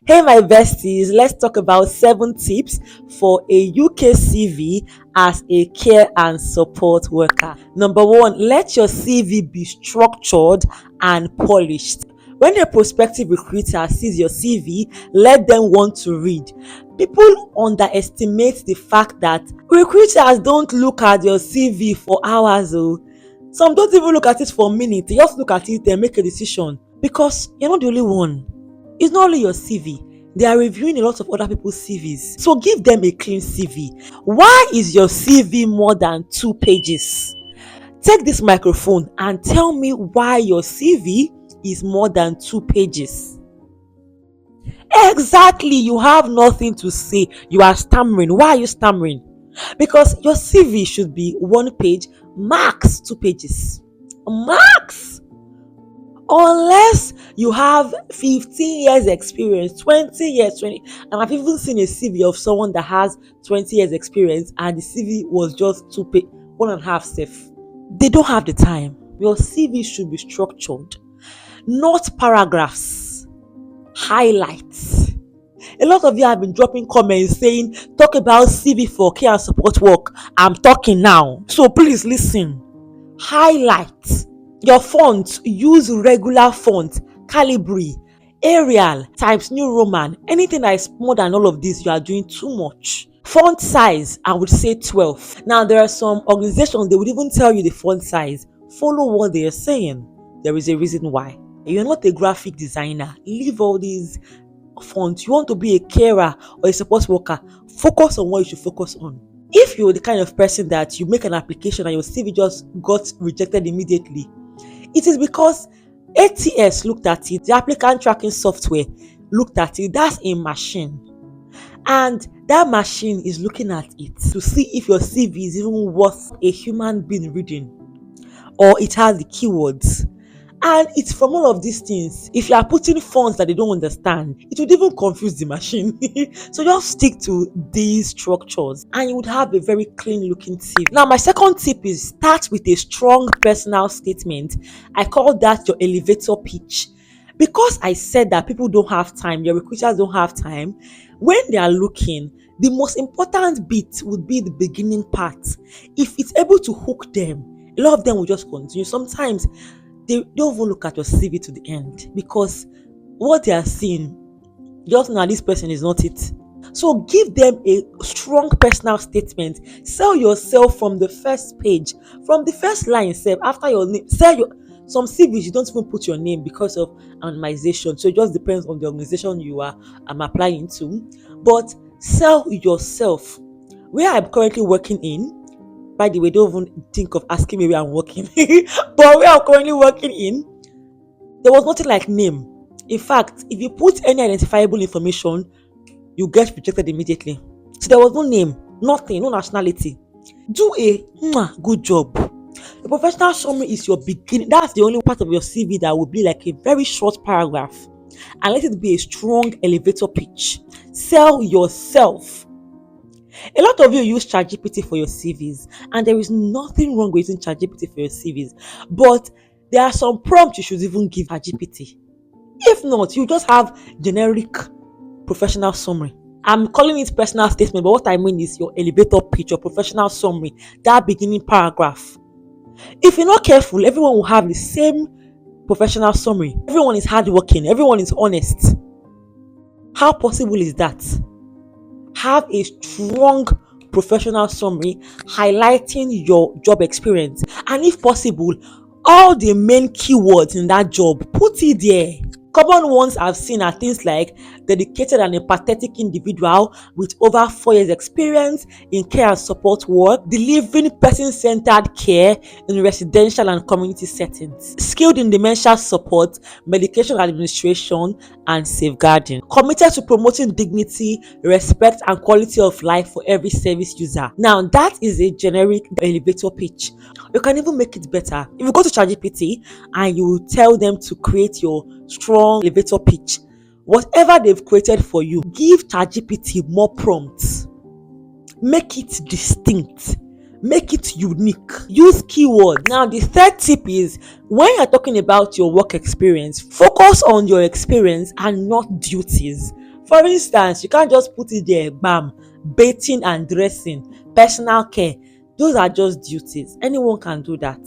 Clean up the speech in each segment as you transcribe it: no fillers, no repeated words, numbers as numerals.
Hey, my besties, let's talk about 7 tips for a UK CV as a care and support worker. Number one, let your CV be structured and polished. When a prospective recruiter sees your CV, let them want to read. People underestimate the fact that recruiters don't look at your CV for hours. Oh. Some don't even look at it for minutes. They just look at it and make a decision because you're not the only one. It's not only your CV. They are reviewing a lot of other people's CVs. So give them a clean CV. Why is your CV more than 2 pages? Take this microphone and tell me why your CV is more than 2 pages. Exactly, you have nothing to say. You are stammering. Why are you stammering? Because your CV should be 1 page, max 2 pages. Max! Unless you have 15 years experience, 20 years, 20, and I've even seen a CV of someone that has 20 years experience and the CV was just 2 page, 1.5 safe. They don't have the time. Your CV should be structured, not paragraphs, highlights. A lot of you have been dropping comments saying, talk about CV for care and support work. I'm talking now. So please listen. Highlight. Your font, use regular font, Calibri, Arial, Times New Roman. Anything that is more than all of this, you are doing too much. Font size, I would say 12. Now, there are some organizations, they would even tell you the font size. Follow what they are saying. There is a reason why. You're not a graphic designer. Leave all these fonts. You want to be a carer or a support worker. Focus on what you should focus on. If you're the kind of person that you make an application and your CV just got rejected immediately, it is because ATS looked at it, the applicant tracking software looked at it. That's a machine. And that machine is looking at it to see if your CV is even worth a human being reading or it has the keywords. And it's from all of these things. If you are putting fonts that they don't understand, it would even confuse the machine. So just stick to these structures and you would have a very clean looking CV. Now, my second tip is start with a strong personal statement. I call that your elevator pitch. Because I said that people don't have time, your recruiters don't have time, when they are looking, the most important bit would be the beginning part. If it's able to hook them, a lot of them will just continue. Sometimes they don't even look at your CV to the end because what they are seeing, just now, this person is not it. So give them a strong personal statement. Sell yourself from the first page, from the first line itself. After your name, some CVs you don't even put your name because of anonymization. So it just depends on the organization you are applying to. But sell yourself. Where I'm currently working in, by the way, don't even think of asking me where I'm working. But where I'm currently working in, there was nothing like name. In fact, if you put any identifiable information, you get rejected immediately. So there was no name, nothing, no nationality. Do a good job. The professional summary is your beginning. That's the only part of your CV that will be like a very short paragraph. And let it be a strong elevator pitch. Sell yourself. A lot of you use ChatGPT for your CVs, and there is nothing wrong with using ChatGPT for your CVs. But there are some prompts you should even give ChatGPT. If not, you just have generic professional summary. I'm calling it personal statement, but what I mean is your elevator pitch, your professional summary, that beginning paragraph. If you're not careful, everyone will have the same professional summary. Everyone is hardworking, everyone is honest. How possible is that? Have a strong professional summary highlighting your job experience, and if possible, all the main keywords in that job, put it there. Common ones I've seen are things like dedicated and empathetic individual with over 4 years experience in care and support work, delivering person-centered care in residential and community settings, skilled in dementia support, medication administration, and safeguarding, committed to promoting dignity, respect, and quality of life for every service user. Now, that is a generic elevator pitch. You can even make it better. If you go to ChatGPT and you tell them to create your strong elevator pitch, whatever they've created for you, give ChatGPT more prompts. Make it distinct. Make it unique. Use keywords. Now, the third tip is when you're talking about your work experience, focus on your experience and not duties. For instance, you can't just put it there, bam, bathing and dressing, personal care. Those are just duties. Anyone can do that.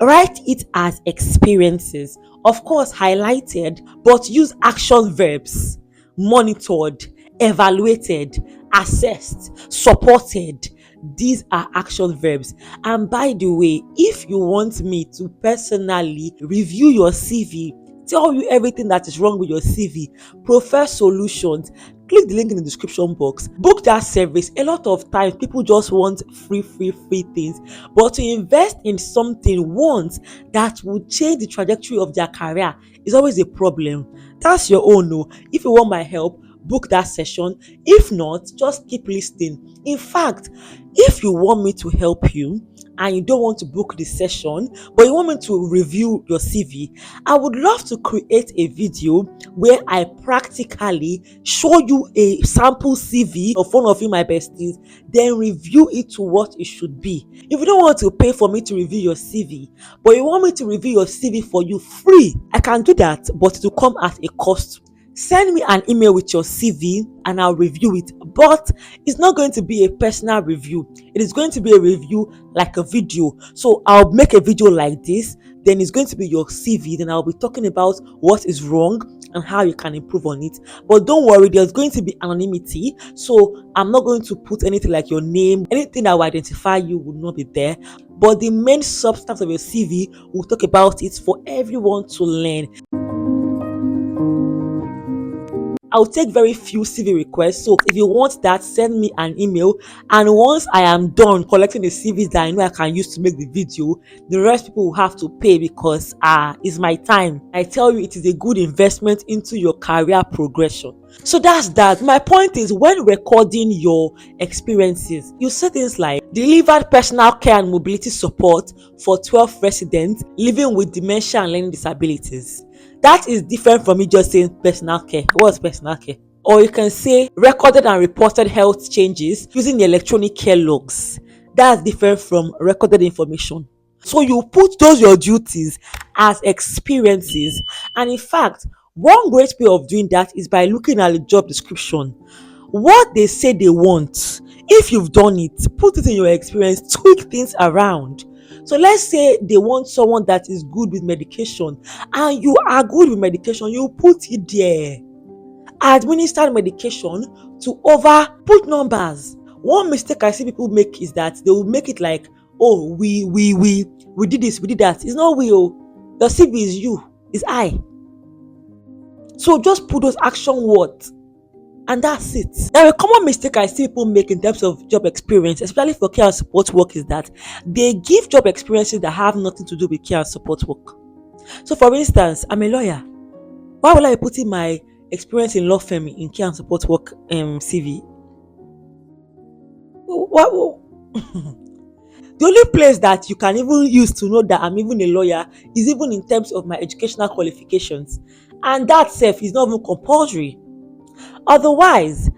Write it as experiences, of course highlighted, but use action verbs: monitored, evaluated, assessed, supported. These are action verbs. And by the way, if you want me to personally review your CV, tell you everything that is wrong with your CV, prefer solutions, click the link in the description box. Book that service. A lot of times people just want free things, but to invest in something once that will change the trajectory of their career is always a problem. That's your own. No, if you want my help, book that session. If not, just keep listening. In fact, if you want me to help you and you don't want to book the session, but you want me to review your CV, I would love to create a video where I practically show you a sample CV of one of you, my besties, then review it to what it should be. If you don't want to pay for me to review your CV, but you want me to review your CV for you free, I can do that, but it will come at a cost. Send me an email with your CV and I'll review it. But it's not going to be a personal review. It is going to be a review like a video. So I'll make a video like this. Then it's going to be your CV. Then I'll be talking about what is wrong and how you can improve on it. But don't worry, there's going to be anonymity. So I'm not going to put anything like your name. Anything that will identify you will not be there. But the main substance of your CV, we'll talk about it for everyone to learn. I'll take very few CV requests. So if you want that, send me an email. And once I am done collecting the CVs that I know I can use to make the video, the rest people will have to pay because it's my time. I tell you, it is a good investment into your career progression. So that's that. My point is, when recording your experiences, you say things like delivered personal care and mobility support for 12 residents living with dementia and learning disabilities. That is different from me just saying personal care. What's personal care? Or you can say recorded and reported health changes using the electronic care logs. That's different from recorded information. So you put those your duties as experiences. And in fact, one great way of doing that is by looking at the job description. What they say they want. If you've done it, put it in your experience, tweak things around. So let's say they want someone that is good with medication and you are good with medication, you put it there. Administer medication to put numbers. One mistake I see people make is that they will make it like, oh, we did this, we did that. It's not we, oh. The CV is you, is I. So just put those action words. And that's it. Now, a common mistake I see people make in terms of job experience, especially for care and support work, is that they give job experiences that have nothing to do with care and support work. So, for instance, I'm a lawyer. Why will I be putting my experience in law firm in care and support work CV? What? The only place that you can even use to know that I'm even a lawyer is even in terms of my educational qualifications. And that self is not even compulsory. Otherwise,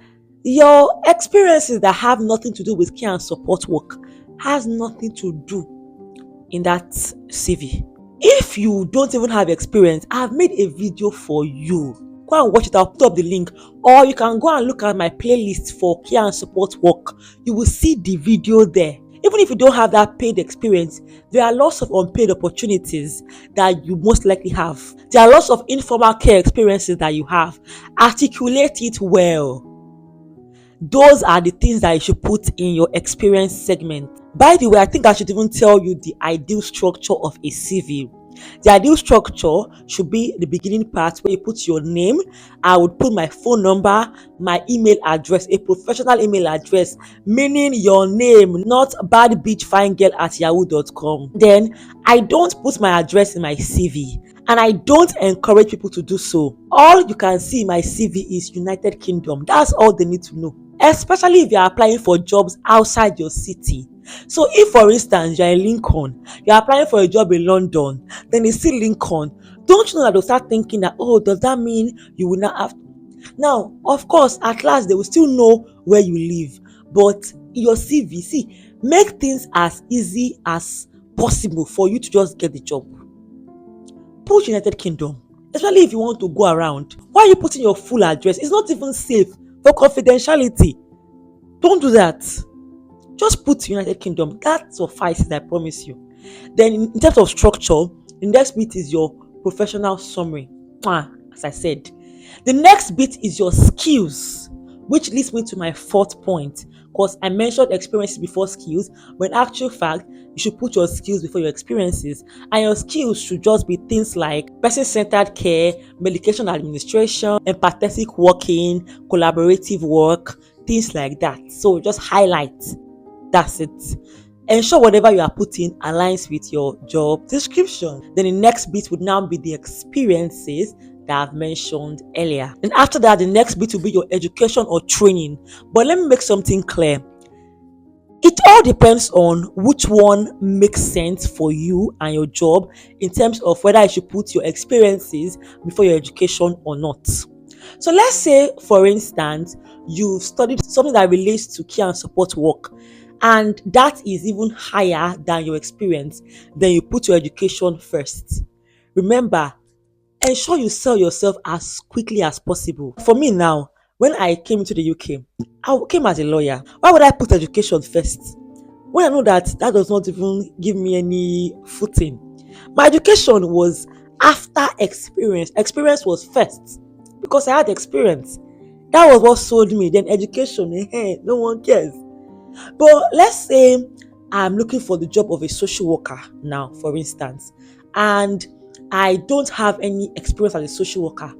your experiences that have nothing to do with care and support work has nothing to do in that CV. If you don't even have experience, I've made a video for you. Go and watch it. I'll put up the link. Or you can go and look at my playlist for care and support work. You will see the video there. Even if you don't have that paid experience, there are lots of unpaid opportunities that you most likely have. There are lots of informal care experiences that you have. Articulate it well. Those are the things that you should put in your experience segment. By the way, I think I should even tell you the ideal structure of a CV. The ideal structure should be the beginning part where you put your name. I would put my phone number, my email address, a professional email address, meaning your name, not badbitchfinegirl@yahoo.com. Then I don't put my address in my CV. And I don't encourage people to do so. All you can see in my CV is United Kingdom. That's all they need to know. Especially if you are applying for jobs outside your city. So if, for instance, you are in Lincoln, you are applying for a job in London, then you see Lincoln, don't you know that they'll start thinking that, oh, does that mean you will not have... Now, of course, at last, they will still know where you live. But your CV, see, make things as easy as possible for you to just get the job. Put United Kingdom. Especially if you want to go around. Why are you putting your full address? It's not even safe for confidentiality. Don't do that. Just put United Kingdom. That suffices, I promise you. Then in terms of structure, the next bit is your professional summary. As I said, the next bit is your skills, which leads me to my fourth point. Because I mentioned experiences before skills, but in actual fact, you should put your skills before your experiences. And your skills should just be things like person-centered care, medication administration, empathetic working, collaborative work, things like that. So just highlight. That's it. Ensure whatever you are putting aligns with your job description. Then the next bit would now be the experiences that I've mentioned earlier. And after that, the next bit will be your education or training. But let me make something clear. It all depends on which one makes sense for you and your job in terms of whether you should put your experiences before your education or not. So let's say, for instance, you've studied something that relates to care and support work, and that is even higher than your experience. Then you put your education first. Remember, ensure you sell yourself as quickly as possible. For me now, when I came into the UK, I came as a lawyer. Why would I put education first when I know that that does not even give me any footing? My education was after experience. Experience was first because I had experience. That was what sold me. Then education, no one cares. But let's say I'm looking for the job of a social worker now, for instance, and I don't have any experience as a social worker.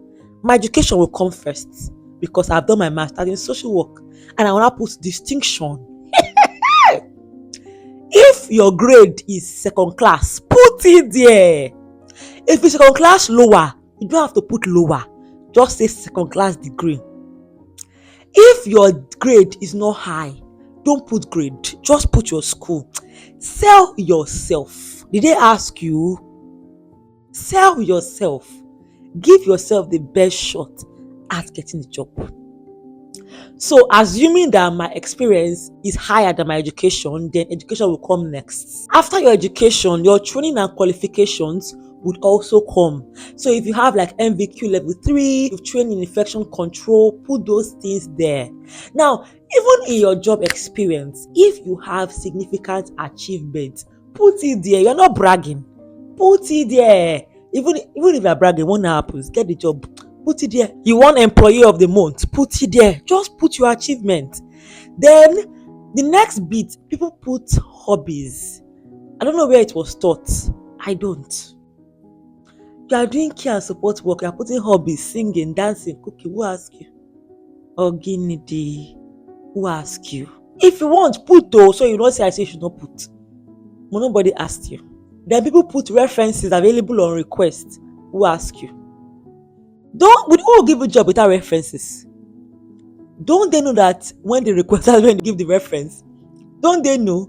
My education will come first because I've done my master's in social work, and I want to put distinction. If your grade is second class, put it there. If it's second class lower, you don't have to put lower. Just say second class degree. If your grade is not high, don't put grade. Just put your school. Sell yourself. Did they ask you? Sell yourself. Give yourself the best shot at getting the job. So, assuming that my experience is higher than my education, then education will come next. After your education, your training and qualifications would also come. So if you have like MVQ level 3, you've trained in infection control, put those things there. Now, even in your job experience, if you have significant achievements, put it there. You're not bragging. Put it there. Even if you're bragging, what happens? Get the job. Put it there. You want employee of the month, put it there. Just put your achievement. Then the next bit, people put hobbies. I don't know where it was taught. I don't. You are doing care and support work. You are putting hobbies, singing, dancing, cooking. Who asked you? Oginidi. Who asked you? If you want, put though, so you don't say I say you should not put. But nobody asked you. Then people put references available on request. Who asked you? Who will give a job without references? Don't they know that when they request, that's when they give the reference? Don't they know?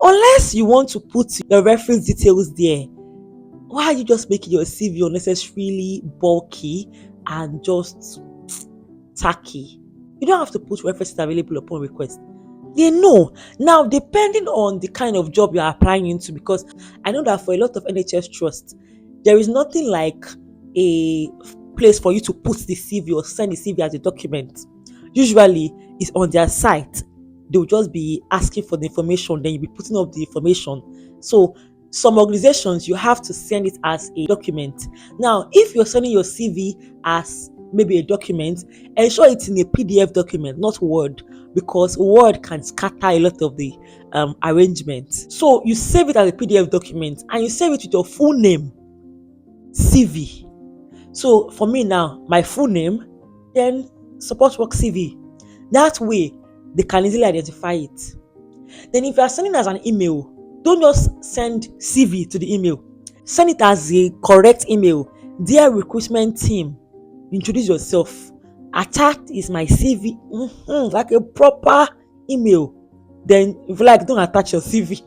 Unless you want to put your reference details there, why are you just making your CV unnecessarily bulky and just tacky? You don't have to put references available upon request. They know. Now, depending on the kind of job you are applying into, because I know that for a lot of NHS trusts, there is nothing like a place for you to put the CV or send the CV as a document. Usually, it's on their site. They will just be asking for the information, then you'll be putting up the information. So, some organizations, you have to send it as a document. Now, if you're sending your CV as maybe a document, ensure it's in a PDF document, not Word, because Word can scatter a lot of the arrangements. So you save it as a PDF document and you save it with your full name, CV. So for me now, my full name, then support work CV. That way, they can easily identify it. Then if you are sending as an email, don't just send CV to the email. Send it as a correct email. Dear recruitment team, introduce yourself. Attached is my CV, like a proper email. Then if you like, don't attach your CV.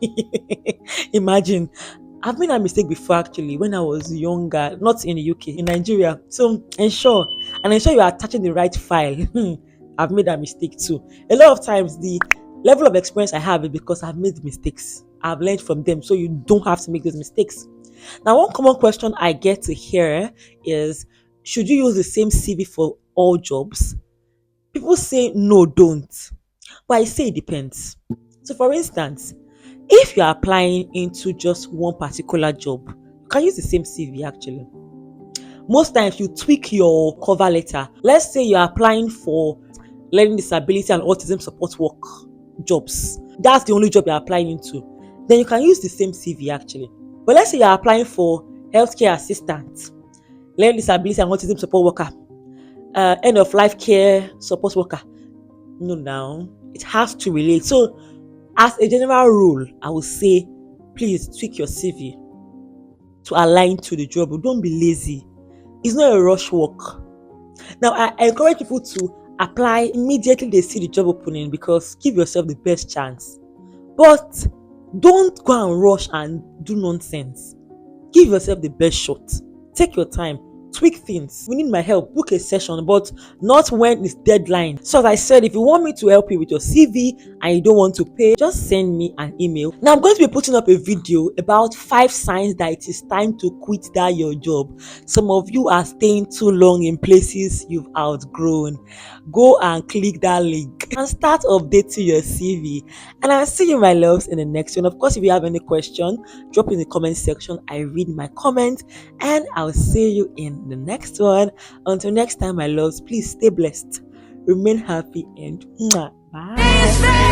Imagine. I've made a mistake before actually when I was younger, not in the UK, in Nigeria. So ensure you are attaching the right file. I've made that mistake too. A lot of times the level of experience I have is because I've made mistakes. I've learned from them, so you don't have to make those mistakes. Now, one common question I get to hear is, should you use the same CV for all jobs? People say no, don't. But I say it depends. So, for instance, if you are applying into just one particular job, you can use the same CV actually. Most times you tweak your cover letter. Let's say you're applying for learning disability and autism support work jobs. That's the only job you're applying into. Then you can use the same CV actually. But let's say you're applying for healthcare assistant, learning disability and autism support worker, end of life care support worker. No, now it has to relate. So, as a general rule, I would say please tweak your CV to align to the job. Don't be lazy. It's not a rush work. Now, I encourage people to apply immediately they see the job opening, because give yourself the best chance. But don't go and rush and do nonsense. Give yourself the best shot. Take your time. Tweak things. We need my help. Book a session, but not when it's deadline. So as I said, if you want me to help you with your CV and you don't want to pay, just send me an email. Now I'm going to be putting up a video about 5 signs that it is time to quit that your job. Some of you are staying too long in places you've outgrown. Go and click that link and start updating your CV. And I'll see you, my loves, in the next one. Of course, if you have any question, drop in the comment section. I read my comment, and I'll see you in the next one. Until next time, my loves, please stay blessed, remain happy, and bye.